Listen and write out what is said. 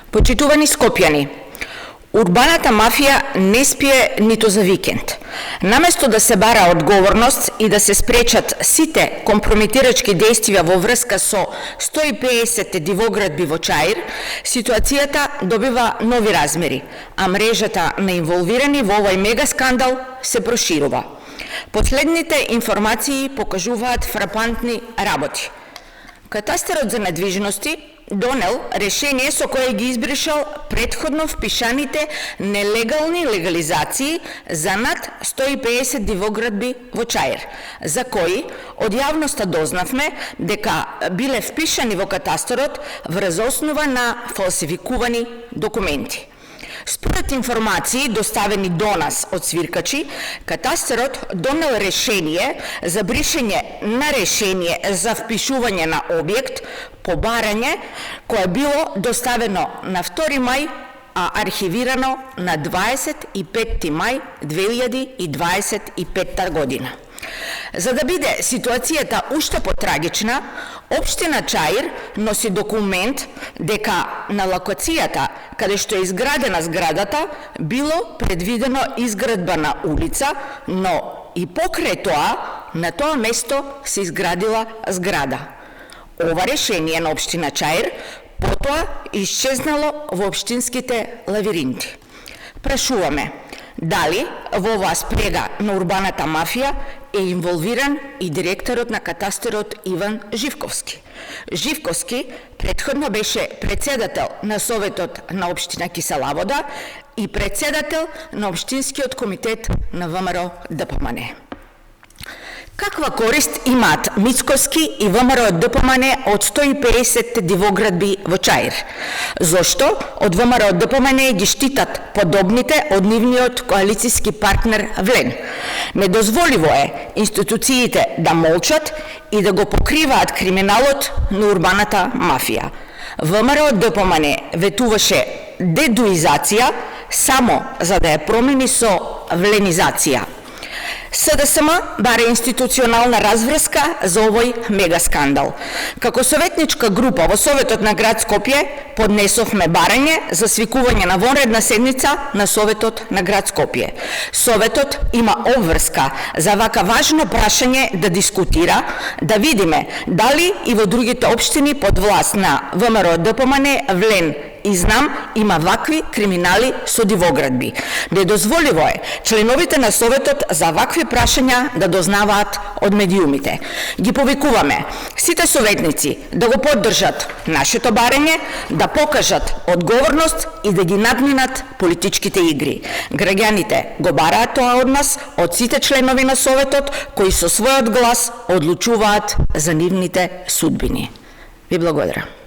Почитувани скопјани, урбаната мафија не спие ниту за викенд. Наместо да се бара одговорност и да се спречат сите компрометирачки действија во врска со 150 дивоградби во Чаир, ситуацијата добива нови размери, а мрежата на инволвирани во овој мега скандал се проширува. Последните информации покажуваат фрапантни работи. Катастарот за недвижности донел решение со кое ги избришал претходно впишаните нелегални легализации за над 150 дивоградби во Чаир, за кои од јавноста дознавме дека биле впишани во катастарот врз основа на фалсификувани документи. Според информации доставени до нас од свиркачи, катастарот донел решение за бришење на решение за впишување на објект по барање кое било доставено на 2 мај, а архивирано на 25 мај 2025 година. За да биде ситуацијата уште потрагична, Општина Чаир носи документ дека на локацијата каде што е изградена зградата било предвидено изградба на улица, но и покрај тоа на тоа место се изградила зграда. Ова решение на Општина Чаир потоа исчезнало во општинските лавиринти. Прашуваме, дали во оваа спрега на урбаната мафија е инволвиран и директорот на катастарот Иван Живковски. Живковски претходно беше председател на Советот на Општина Киселавода и председател на Општинскиот комитет на ВМРО ДПМН. Каква корист имаат Мицкоски и ВМРО ДПМН од 150 дивоградби во Чаир? Зошто од ВМРО ДПМН ги штитат подобните од нивниот коалициски партнер ВЛЕН? Недозволиво е институциите да молчат и да го покриваат криминалот на урбаната мафија. ВМРО ДПМН ветуваше дедуизација само за да ја промени со вленизација. СДСМ бара институционална разврска за овој мега скандал. Како советничка група во Советот на град Скопје поднесовме барање за свикување на вонредна седница на Советот на град Скопје. Советот има обврска за вака важно прашање да дискутира, да видиме дали и во другите општини под власт на ВМРО ДПМН, ВЛЕН и ЗНАМ има вакви криминали со дивоградби. Недозволиво е членовите на Советот за вакви прашања да дознаваат од медиумите. Ги повикуваме сите советници да го поддржат нашето барање, да покажат одговорност и да ги надминат политичките игри. Граѓаните го бараат тоа од нас, од сите членови на Советот, кои со својот глас одлучуваат за нивните судбини. Ви благодарам.